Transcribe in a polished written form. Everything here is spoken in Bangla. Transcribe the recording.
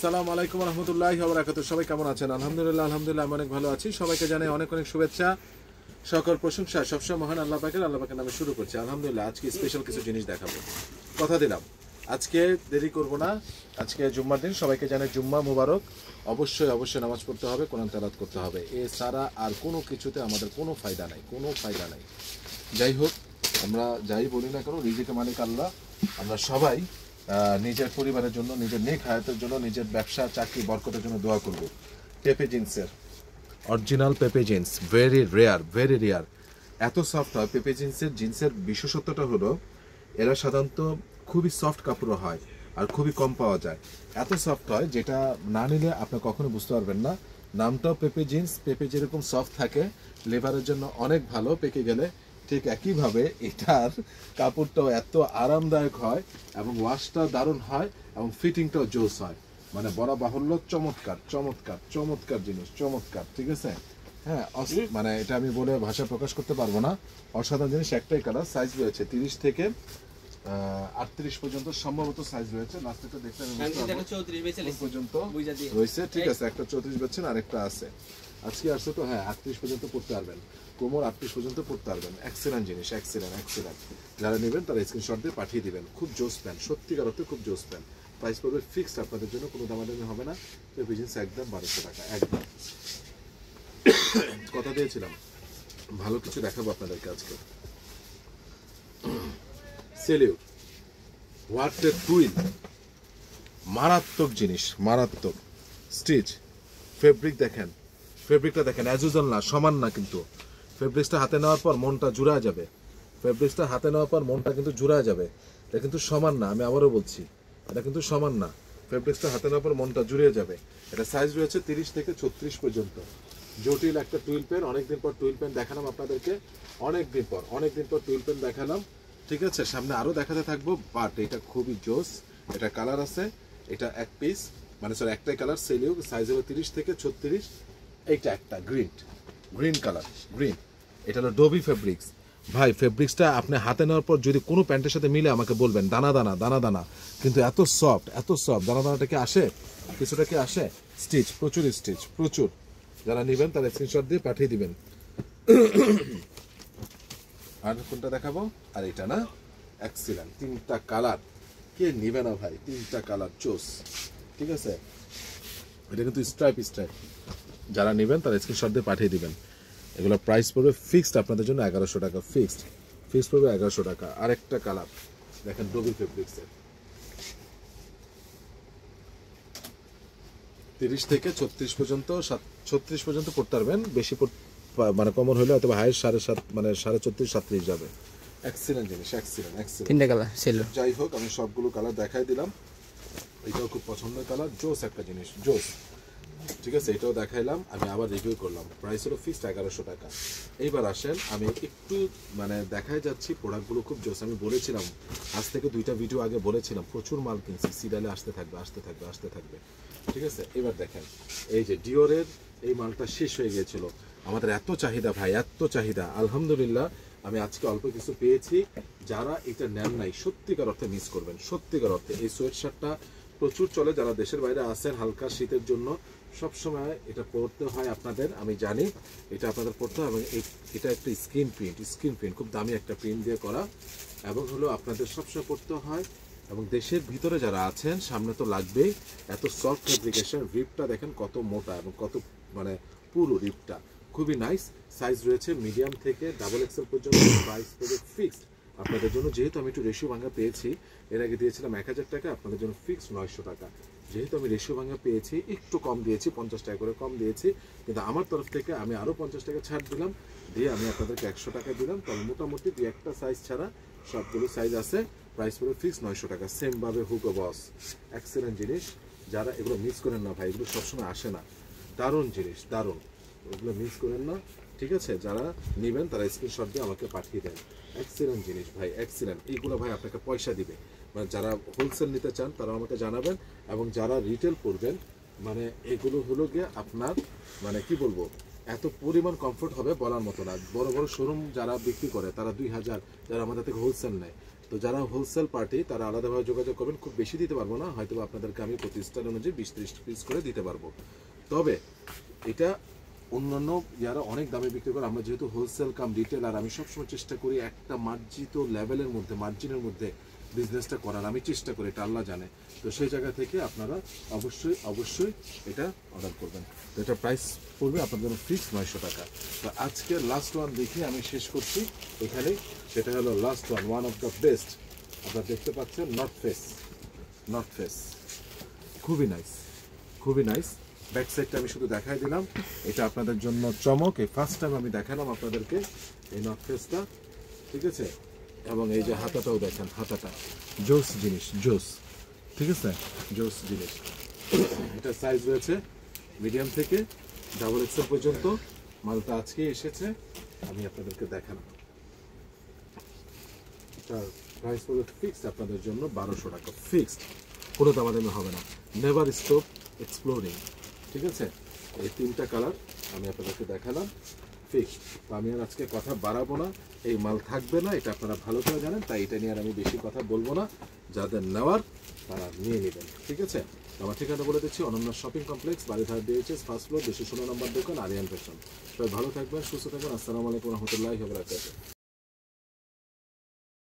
আসসালামু আলাইকুম রহমতুল্লাহি ওয়া বারাকাতুহু। সবাই কেমন আছেন? আলহামদুলিল্লাহ আলহামদুলিল্লাহ আমি অনেক ভালো আছি। সবাইকে জানাই অনেক অনেক শুভেচ্ছা, সকল প্রশংসা সবসময় মহান আল্লাহ পাকের নামে শুরু করছি। আলহামদুলিল্লাহ আজকে স্পেশাল কিছু জিনিস দেখাবো, কথা দিলাম। আজকে দেরি করব না, আজকে জুম্মার দিন, সবাইকে জানাই জুম্মা মুবারক। অবশ্যই অবশ্যই নামাজ পড়তে হবে, কোরআন তেলাওয়াত করতে হবে, এছাড়া আর কোনো কিছুতে আমাদের কোনো ফায়দা নাই, কোনো ফায়দা নাই। যাই হোক, আমরা যাই বলি না কেন, রিজিকের মালিক আল্লাহ। আমরা সবাই নিজের পরিবারের জন্য, নিজের নেক হায়াতের জন্য, নিজের ব্যবসা চাকরি বরকতের জন্য দোয়া করব। পেপে জিন্সের অরিজিনাল পেপে জিন্স, ভেরি রেয়ার। এত সফট হয় পেপে জিন্সের বিশেষত্বটা হলো এরা সাধারণত খুবই সফট কাপড় হয় আর খুবই কম পাওয়া যায়। এত সফট হয় যেটা না নিলে আপনি কখনো বুঝতে পারবেন না। নামটাও পেপে জিন্স, পেপে যেরকম সফট থাকে লেবারের জন্য অনেক ভালো, পেকে গেলে ঠিক একইভাবে এটার কাপড়টাও এত আরামদায়ক হয় এবং ওয়াশটা দারুণ হয় এবং ফিটিংটাও জোস হয়। মানে বড় বাহুল্য, চমৎকার চমৎকার চমৎকার জিনিস, চমৎকার। ঠিক আছে, হ্যাঁ, মানে এটা আমি বলে ভাষা প্রকাশ করতে পারবো না। অসাধারণ জিনিস। একটাই কালার, সাইজ রয়েছে 30 থেকে 38 পর্যন্ত সম্ভবত সাইজ রয়েছে। লাস্টটা দেখতে পর্যন্ত রয়েছে। ঠিক আছে, একটা 34 বেচছেন, আরেকটা আছে। আজকে আসছে তো, হ্যাঁ 38 পর্যন্ত পড়তে পারবেন, কোমর 38 পর্যন্ত পড়তে পারবেন। এক্সেলেন্ট জিনিস, এক্সেলেন্ট। যারা নেবেন তারা স্ক্রিনশট দিয়ে পাঠিয়ে দিবেন। খুব জোস প্যান্ট, সত্যিকার অর্থে খুব জোস প্যান্ট। প্রাইস পড়বে ফিক্সড আপনাদের জন্য, কোনো দামাদামি হবে না। বিজনেস একদম 1200 টাকা, একদম। কথা দিয়েছিলাম ভালো কিছু দেখাবো আপনাদেরকে আজকে। সেলিউট ওয়াটার টুইল, মারাত্মক জিনিস, মারাত্মক। স্টিচ ফেব্রিক দেখেন, ফেব্রিকটা দেখেন, অ্যাজ ইউজুয়াল না, সমান না, কিন্তু ফেব্রিক্সটা হাতে নেওয়ার পর মনটা জুড়া যাবে। ফেব্রিক্সটা হাতে নেওয়ার পর মনটা কিন্তু জুড়া যাবে। এটা কিন্তু সমান না, আমি আবারও বলছি, এটা কিন্তু সমান না। ফেব্রিক্সটা হাতে নেওয়ার পর মনটা জুড়ে যাবে। এটা সাইজ রয়েছে 30 থেকে 36 পর্যন্ত। জটিল একটা টুইল পেন, অনেকদিন পর টুইল পেন দেখালাম আপনাদেরকে, অনেকদিন পর টুইল পেন দেখালাম। ঠিক আছে, সামনে আরও দেখাতে থাকবো। বাট এটা খুবই জোস। এটা কালার আছে, এটা এক পিস, মানে স্যার একটাই কালার। সেলিউ সাইজ হলো 30 থেকে 36। এইটা একটা গ্রিন কালার, গ্রিন। এটা হলো ডোবি ফেব্রিক্স। ভাই ফেব্রিক্সটা আপনি হাতে নেওয়ার পর যদি কোনো প্যান্টের সাথে মিলে আমাকে বলবেন। দানা দানা, কিন্তু এত সফট, দানাটা কি আসে, কিছুটা কি আসে। স্টিচ প্রচুর। যারা নেবেন তারা স্ক্রিনশট দিয়ে পাঠিয়ে দিবেন। আর কোনটা দেখাবো? আর এটা না, এক্সিলেন্ট। 3টা কালার, কে নিবে না ভাই? 3টা কালার জোস। ঠিক আছে, এটা কিন্তু স্ট্রাইপ। যারা নেবেন তারা স্ক্রিনশট দিয়ে পাঠিয়ে দিবেন। এগুলো প্রাইস পড়বে ফিক্সড আপনাদের জন্য 1100 টাকা, ফিক্সড পড়বে 1100 টাকা। আরেকটা কালার দেখেন, ডোবি ফেব্রিক্সের, 30 থেকে 36 পর্যন্ত, 36 পর্যন্ত পড়তে পারবেন। বেশি মানে কমন হলে হয়তো হাইয়েস্ট 7.5, মানে 34, 37 যাবে। এক্সিলেন্ট জিনিস, এক্সিলেন্ট। 3টা কালার ছিল। যাই হোক, আমি সবগুলো কালার দেখাই দিলাম। এটাও খুব পছন্দের কালার, জোস একটা জিনিস, জোস। ঠিক আছে, এটাও দেখাইলাম, আমি আবার রিভিউ করলাম। প্রাইস হলো ফিক্সড 1100 টাকা। এইবার আসেন, আমি একটু মানে দেখাই যাচ্ছি, প্রোডাক্টগুলো খুব জোস। আমি বলেছিলাম আজ থেকে 2টা ভিডিও আগে বলেছিলাম, প্রচুর মাল কিনছি, সিরিয়ালে আসতে থাকবে। ঠিক আছে, এবার দেখেন, এই যে ডিওরের এই মালটা শেষ হয়ে গিয়েছিল। আমাদের এত চাহিদা ভাই, এত চাহিদা। আলহামদুলিল্লাহ আমি আজকে অল্প কিছু পেয়েছি। যারা এটা নেন নাই, সত্যিকার অর্থে মিস করবেন, সত্যিকার অর্থে। এই সোয়েট শার্টটা প্রচুর চলে, যারা দেশের বাইরে আছেন, হালকা শীতের জন্য সবসময় এটা পরতে হয় আপনাদের, আমি জানি এটা আপনাদের পরতে হয়। এবং এটা একটা স্ক্রিন প্রিন্ট, খুব দামি একটা প্রিন্ট দিয়ে করা, এবং হলো আপনাদের সবসময় পরতে হয়। এবং দেশের ভিতরে যারা আছেন, সামনে তো লাগবেই। এত সফট ফেব্রিকেশন, রিপটা দেখেন কত মোটা এবং কত মানে পুরো রিপটা, খুবই নাইস। সাইজ রয়েছে মিডিয়াম থেকে ডাবল এক্সেল পর্যন্ত। প্রাইস পড়বে ফিক্সড আপনাদের জন্য, যেহেতু আমি একটু রেশিও ভাঙা পেয়েছি, এর আগে দিয়েছিলাম 1000 টাকা, আপনাদের জন্য ফিক্সড 900 টাকা। যেহেতু আমি রেশিও ভাঙা পেয়েছি, একটু কম দিয়েছি, 50 টাকা করে কম দিয়েছি, কিন্তু আমার তরফ থেকে আমি আরও 50 টাকা ছাড় দিলাম, দিয়ে আমি আপনাদেরকে 100 টাকা দিলাম। তবে মোটামুটি 2-1টা সাইজ ছাড়া সবগুলো সাইজ আছে। প্রাইস পড়বে ফিক্স 900 টাকা। সেমভাবে হুগো বস, এক্সেলেন্ট জিনিস। যারা এগুলো মিস করেন না ভাই, এগুলো সবসময় আসে না, দারুণ জিনিস, দারুণ, ওগুলো মিস করেন না। ঠিক আছে, যারা নেবেন তারা স্ক্রিনশট দিয়ে আমাকে পাঠিয়ে দেন। এক্সেলেন্ট জিনিস ভাই, এক্সেলেন্ট। এইগুলো ভাই আপনাকে পয়সা দিবে, মানে যারা হোলসেল নিতে চান তারা আমাকে জানাবেন। এবং যারা রিটেল করবেন, মানে এগুলো হলো গিয়ে আপনার, মানে কি বলবো, এত পরিমাণ কমফোর্ট হবে বলার মতো না। বড় বড় শোরুম যারা বিক্রি করে তারা 2000, যারা আমাদের থেকে হোলসেল নেয় তো যারা হোলসেল পার্টি তারা আলাদাভাবে যোগাযোগ করবেন, খুব বেশি দিতে পারবো না, হয়তো আপনাদেরকে আমি প্রতি স্টাইল অনুযায়ী 20-30 পিস করে দিতে পারবো। তবে এটা অন্যান্য যারা অনেক দামে বিক্রি করে, আমরা যেহেতু হোলসেল কাম রিটেলার, আমি সবসময় চেষ্টা করি একটা মার্জিত লেভেলের মধ্যে, মার্জিনের মধ্যে বিজনেসটা করার আমি চেষ্টা করি, এটা আল্লাহ জানে। তো সেই জায়গা থেকে আপনারা অবশ্যই এটা অর্ডার করবেন। তো এটা প্রাইস পড়বে আপনাদের জন্য ফিক্স 900 টাকা। তো আজকে লাস্ট ওয়ান দেখে আমি শেষ করছি এখানে, সেটা হলো last one of the best. আপনারা দেখতে পাচ্ছেন নর্থ ফেস, খুবই নাইস। ব্যাক সাইডটা আমি শুধু দেখাই দিলাম, এটা আপনাদের জন্য চমক। এই ফার্স্ট টাইম আমি দেখালাম আপনাদেরকে এই নর্থ ফেসটা, ঠিক আছে। এবং এই যে হাতাটাও দেখেন, হাতাটা জোস জিনিস, ঠিক আছে, জোস জিনিস। এটা সাইজ রয়েছে মিডিয়াম থেকে ডাবল এক্সেল পর্যন্ত। মালটা আজকে এসেছে, আমি আপনাদেরকে দেখালাম। তার প্রাইস পড়বে ফিক্সড আপনাদের জন্য 1200 টাকা, ফিক্সড, কোনো দামাদামি হবে না। নেভার স্টপ এক্সপ্লোরিং, ঠিক আছে। এই 3টা কালার আমি আপনাদেরকে দেখালাম, ফিক্সড। তো আমি আর আজকে কথা বাড়াবো না, এই মাল থাকবে না, এটা আপনারা ভালো করে জানেন, তাই এটা নিয়ে আর আমি বেশি কথা বলবো না। যাদের নেওয়ার তারা নিয়ে নেবেন, ঠিক আছে। আমার ঠিকানা বলে দিচ্ছি, Ananya shopping complex, Baridhara DHS, first floor, 216 নম্বর দোকান, আরিয়ান ফ্যাশন। সবাই ভালো থাকবেন, সুস্থ থাকবেন। আসসালামু আলাইকুম রহমতুল্লাহি ওয়া বারাকাতুহু।